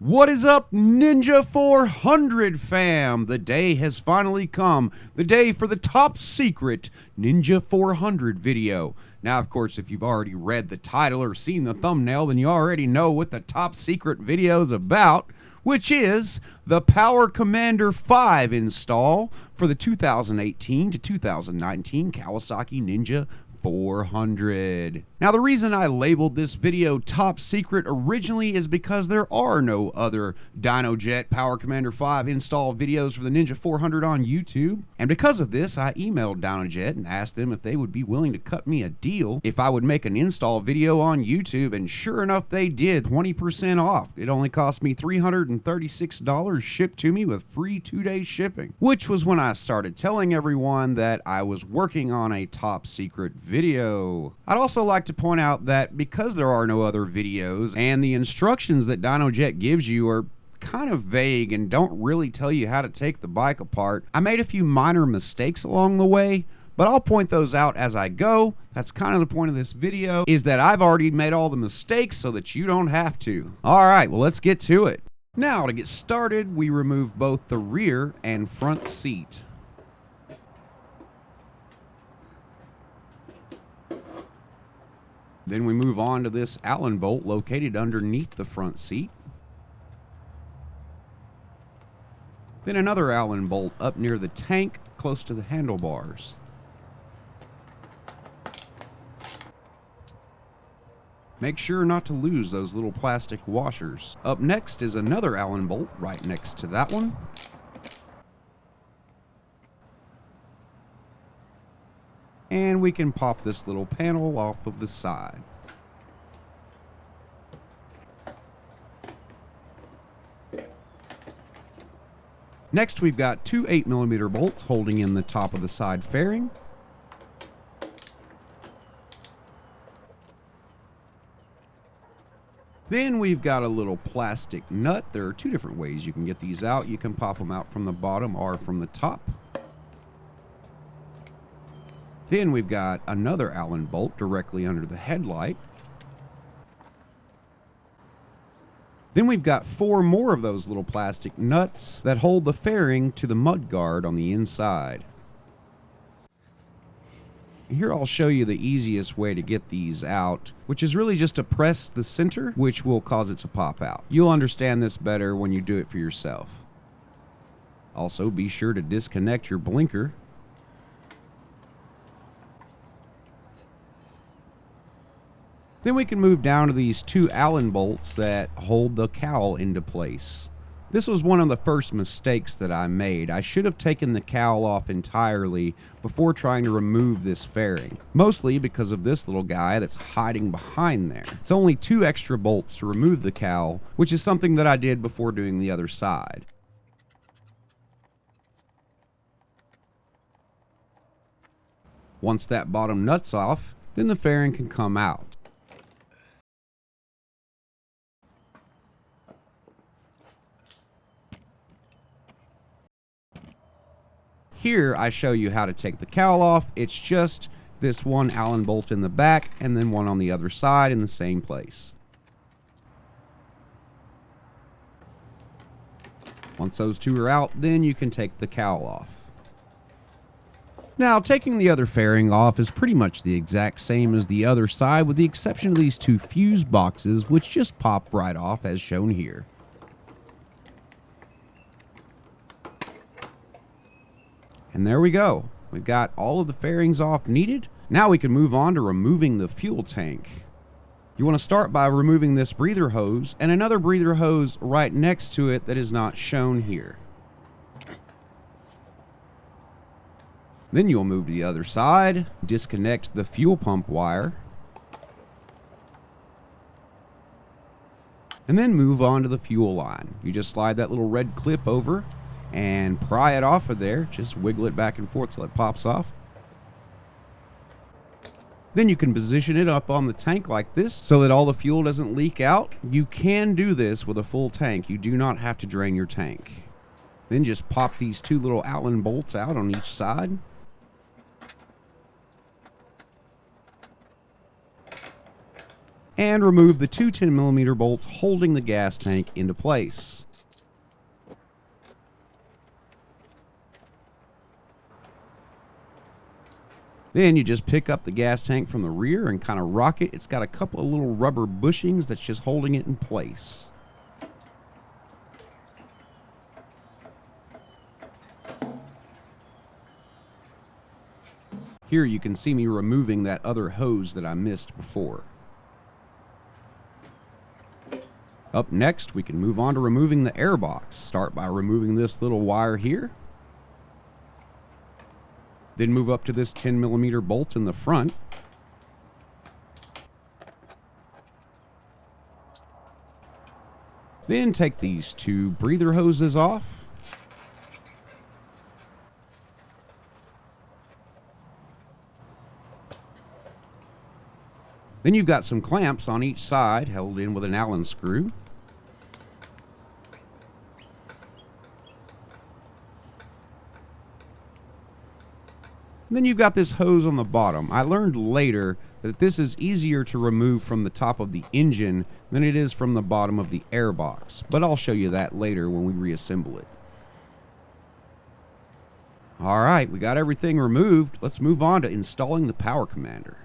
What is up, Ninja 400 fam? The day has finally come. The day for the top secret Ninja 400 video. Now, of course, if you've already read the title or seen the thumbnail, then you already know what the top secret video is about, which is the Power Commander 5 install for the 2018 to 2019 Kawasaki Ninja 400. Now, the reason I labeled this video top secret originally is because there are no other DynoJet Power Commander 5 install videos for the Ninja 400 on YouTube. And because of this, I emailed DynoJet and asked them if they would be willing to cut me a deal if I would make an install video on YouTube, and sure enough they did, 20% off. It only cost me $336 shipped to me with free 2-day shipping, which was when I started telling everyone that I was working on a top secret video. I'd also like to point out that because there are no other videos and the instructions that DynoJet gives you are kind of vague and don't really tell you how to take the bike apart, I made a few minor mistakes along the way, but I'll point those out as I go. That's kind of the point of this video, is that I've already made all the mistakes so that you don't have to. Alright, well, let's get to it. Now, to get started, we remove both the rear and front seat. Then we move on to this Allen bolt located underneath the front seat. Then another Allen bolt up near the tank, close to the handlebars. Make sure not to lose those little plastic washers. Up next is another Allen bolt right next to that one. And we can pop this little panel off of the side. Next, we've got two 8mm bolts holding in the top of the side fairing. Then we've got a little plastic nut. There are two different ways you can get these out. You can pop them out from the bottom or from the top. Then we've got another Allen bolt directly under the headlight. Then we've got four more of those little plastic nuts that hold the fairing to the mudguard on the inside. Here I'll show you the easiest way to get these out, which is really just to press the center, which will cause it to pop out. You'll understand this better when you do it for yourself. Also, be sure to disconnect your blinker. Then we can move down to these two Allen bolts that hold the cowl into place. This was one of the first mistakes that I made. I should have taken the cowl off entirely before trying to remove this fairing. Mostly because of this little guy that's hiding behind there. It's only two extra bolts to remove the cowl, which is something that I did before doing the other side. Once that bottom nut's off, then the fairing can come out. Here I show you how to take the cowl off. It's just this one Allen bolt in the back and then one on the other side in the same place. Once those two are out, then you can take the cowl off. Now, taking the other fairing off is pretty much the exact same as the other side, with the exception of these two fuse boxes, which just pop right off as shown here. And there we go. We've got all of the fairings off needed. Now we can move on to removing the fuel tank. You want to start by removing this breather hose and another breather hose right next to it that is not shown here. Then you'll move to the other side, disconnect the fuel pump wire, and then move on to the fuel line. You just slide that little red clip over and pry it off of there. Just wiggle it back and forth till it pops off. Then you can position it up on the tank like this so that all the fuel doesn't leak out. You can do this with a full tank. You do not have to drain your tank. Then just pop these two little Allen bolts out on each side. and remove the two 10mm bolts holding the gas tank into place. Then you just pick up the gas tank from the rear and kind of rock it. It's got a couple of little rubber bushings that's just holding it in place. Here you can see me removing that other hose that I missed before. Up next, we can move on to removing the airbox. Start by removing this little wire here. Then move up to this 10mm bolt in the front. Then take these two breather hoses off. Then you've got some clamps on each side held in with an Allen screw. Then you've got this hose on the bottom. I learned later that this is easier to remove from the top of the engine than it is from the bottom of the airbox, but I'll show you that later when we reassemble it. Alright, we got everything removed. Let's move on to installing the power commander.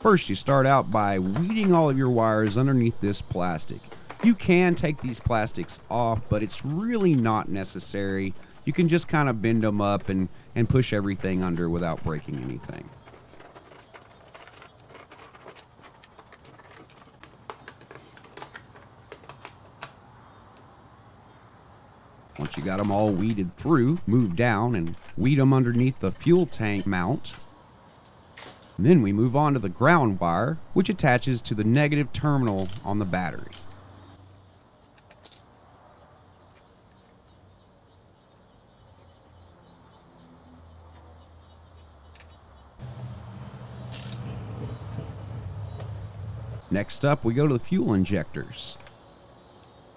First, you start out by weeding all of your wires underneath this plastic. You can take these plastics off, but it's really not necessary. You can just kind of bend them up and push everything under without breaking anything. Once you got them all weeded through, move down and weed them underneath the fuel tank mount. And then we move on to the ground wire, which attaches to the negative terminal on the battery. Next up, we go to the fuel injectors.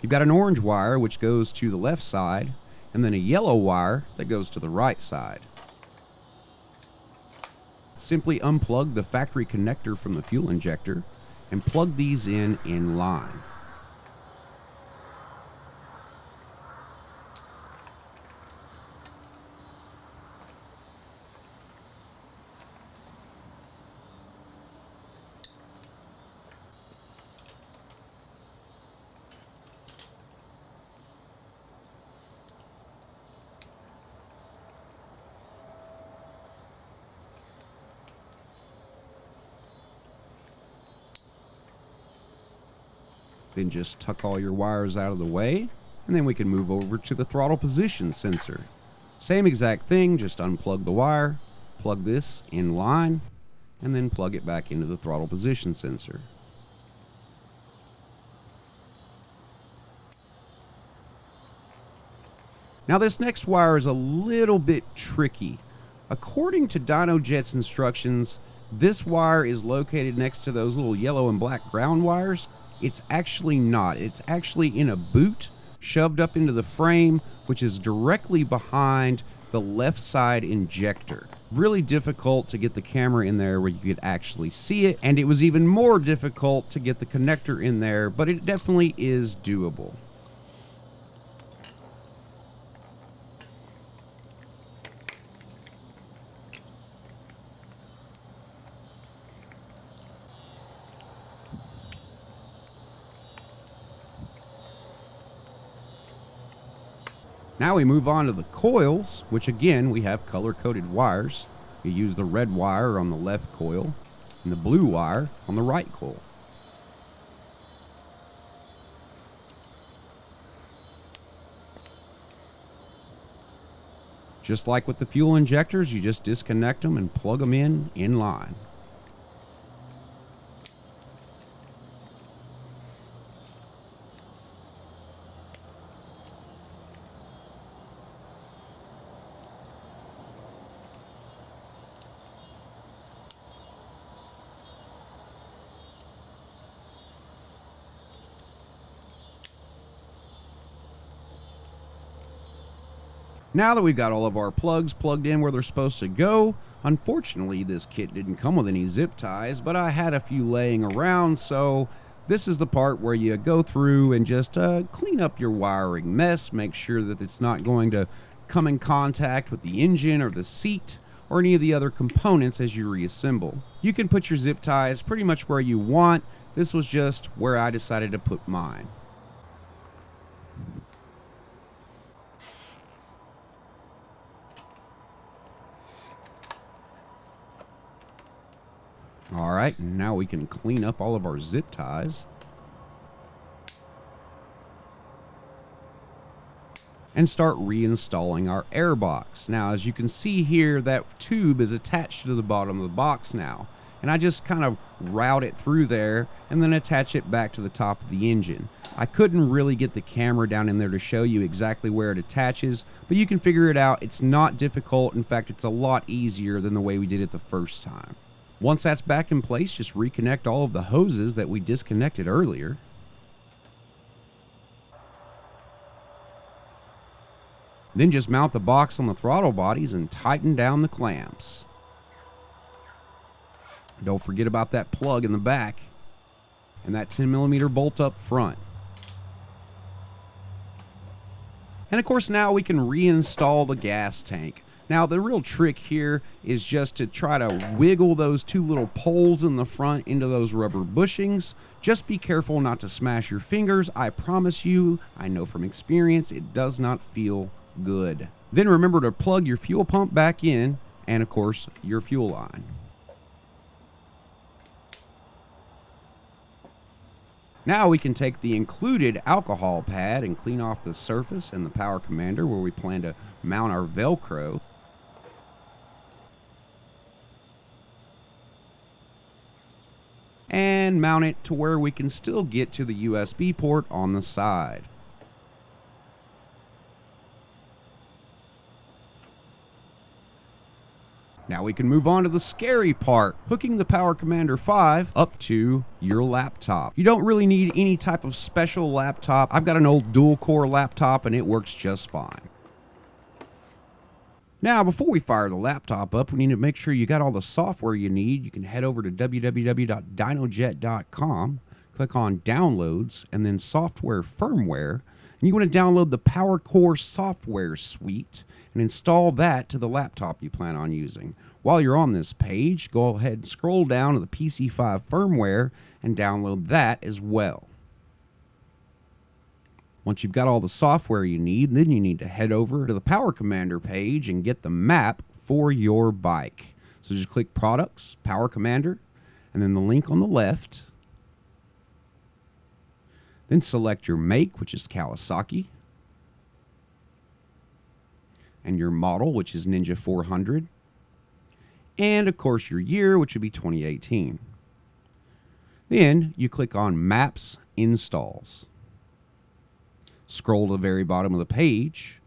You've got an orange wire, which goes to the left side, and then a yellow wire that goes to the right side. Simply unplug the factory connector from the fuel injector and plug these in line. Then just tuck all your wires out of the way, and then we can move over to the throttle position sensor. Same exact thing, just unplug the wire, plug this in line, and then plug it back into the throttle position sensor. Now this next wire is a little bit tricky. According to DynoJet's instructions, this wire is located next to those little yellow and black ground wires. It's actually not. It's actually in a boot shoved up into the frame, which is directly behind the left side injector. Really difficult to get the camera in there where you could actually see it, and it was even more difficult to get the connector in there, but it definitely is doable. Now we move on to the coils, which again, we have color-coded wires. You use the red wire on the left coil and the blue wire on the right coil. Just like with the fuel injectors, you just disconnect them and plug them in line. Now that we've got all of our plugs plugged in where they're supposed to go, Unfortunately, this kit didn't come with any zip ties, but I had a few laying around, so this is the part where you go through and just clean up your wiring mess, make sure that it's not going to come in contact with the engine or the seat or any of the other components as you reassemble. You can put your zip ties pretty much where you want. This was just where I decided to put mine. Alright, now we can clean up all of our zip ties. And start reinstalling our air box. Now, as you can see here, that tube is attached to the bottom of the box now. And I just kind of route it through there and then attach it back to the top of the engine. I couldn't really get the camera down in there to show you exactly where it attaches, but you can figure it out. It's not difficult. In fact, it's a lot easier than the way we did it the first time. Once that's back in place, just reconnect all of the hoses that we disconnected earlier. Then just mount the box on the throttle bodies and tighten down the clamps. Don't forget about that plug in the back and that 10mm bolt up front. And of course now we can reinstall the gas tank. Now the real trick here is just to try to wiggle those two little poles in the front into those rubber bushings. Just be careful not to smash your fingers. I promise you, I know from experience, it does not feel good. Then remember to plug your fuel pump back in and of course your fuel line. Now we can take the included alcohol pad and clean off the surface and the power commander where we plan to mount our Velcro. And mount it to where we can still get to the USB port on the side. Now we can move on to the scary part, hooking the Power Commander 5 up to your laptop. You don't really need any type of special laptop. I've got an old dual-core laptop and it works just fine. Now, before we fire the laptop up, we need to make sure you got all the software you need. You can head over to www.dinojet.com, click on Downloads, and then Software Firmware. And you want to download the PowerCore software suite and install that to the laptop you plan on using. While you're on this page, go ahead and scroll down to the PC5 firmware and download that as well. Once you've got all the software you need, then you need to head over to the Power Commander page and get the map for your bike. So just click Products, Power Commander, and then the link on the left. Then select your make, which is Kawasaki, and your model, which is Ninja 400, and of course your year, which would be 2018. Then you click on Maps Installs. Scroll to the very bottom of the page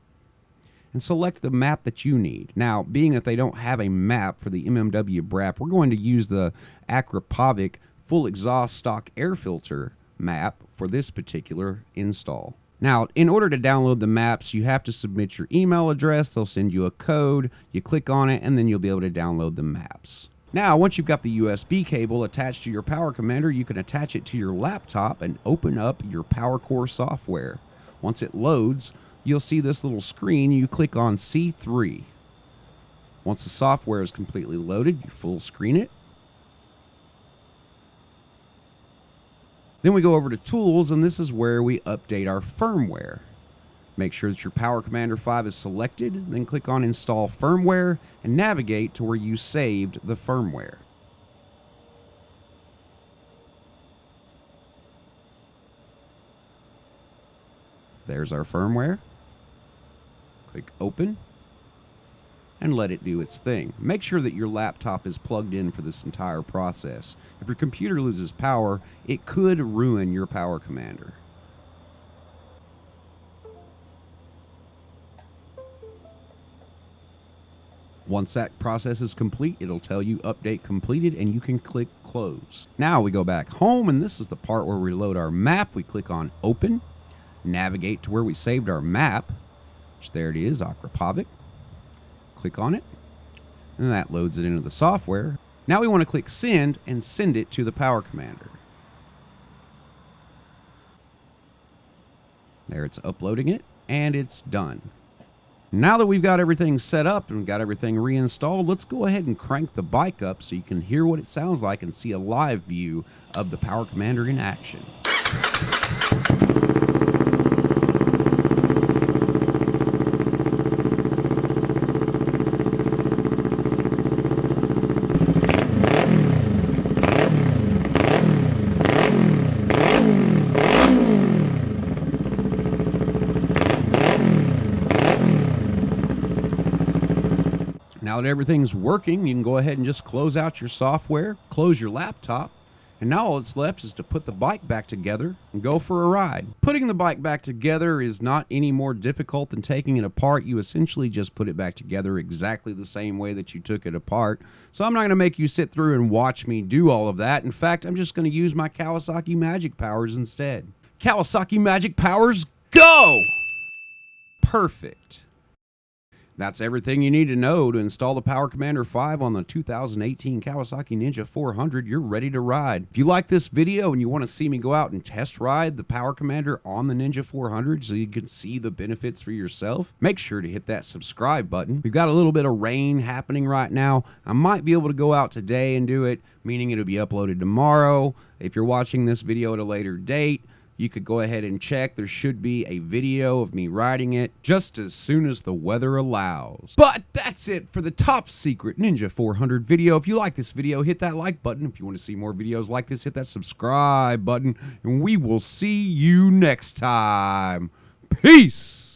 and select the map that you need. Now, being that they don't have a map for the MMW BRAP, we're going to use the Akrapovic full exhaust stock air filter map for this particular install. Now, in order to download the maps, you have to submit your email address. They'll send you a code. You click on it, and then you'll be able to download the maps. Now, once you've got the USB cable attached to your Power Commander, you can attach it to your laptop and open up your PowerCore software. Once it loads, you'll see this little screen. You click on C3. Once the software is completely loaded, you full screen it. Then we go over to Tools, and this is where we update our firmware. Make sure that your Power Commander 5 is selected, then click on Install Firmware and navigate to where you saved the firmware. There's our firmware. Click Open and let it do its thing. Make sure that your laptop is plugged in for this entire process. If your computer loses power, it could ruin your Power Commander. Once that process is complete, it'll tell you update completed and you can click close. Now we go back home, and this is the part where we load our map. We click on Open, navigate to where we saved our map, which there it is, Akrapovic. Click on it, and that loads it into the software. Now we want to click send and send it to the Power Commander. There, it's uploading it, and it's done. Now that we've got everything set up and we've got everything reinstalled, let's go ahead and crank the bike up so you can hear what it sounds like and see a live view of the Power Commander in action. Now that everything's working, you can go ahead and just close out your software, close your laptop, and now all that's left is to put the bike back together and go for a ride. Putting the bike back together is not any more difficult than taking it apart. You essentially just put it back together exactly the same way that you took it apart. So I'm not going to make you sit through and watch me do all of that. In fact, I'm just going to use my Kawasaki Magic Powers instead. Kawasaki Magic Powers, go! Perfect. That's everything you need to know to install the Power Commander 5 on the 2018 Kawasaki Ninja 400. You're ready to ride. If you like this video and you want to see me go out and test ride the Power Commander on the Ninja 400 so you can see the benefits for yourself, make sure to hit that subscribe button. We've got a little bit of rain happening right now. I might be able to go out today and do it, meaning it'll be uploaded tomorrow. If you're watching this video at a later date, you could go ahead and check. There should be a video of me riding it just as soon as the weather allows. But that's it for the top secret Ninja 400 video. If you like this video, hit that like button. If you want to see more videos like this, hit that subscribe button. And we will see you next time. Peace!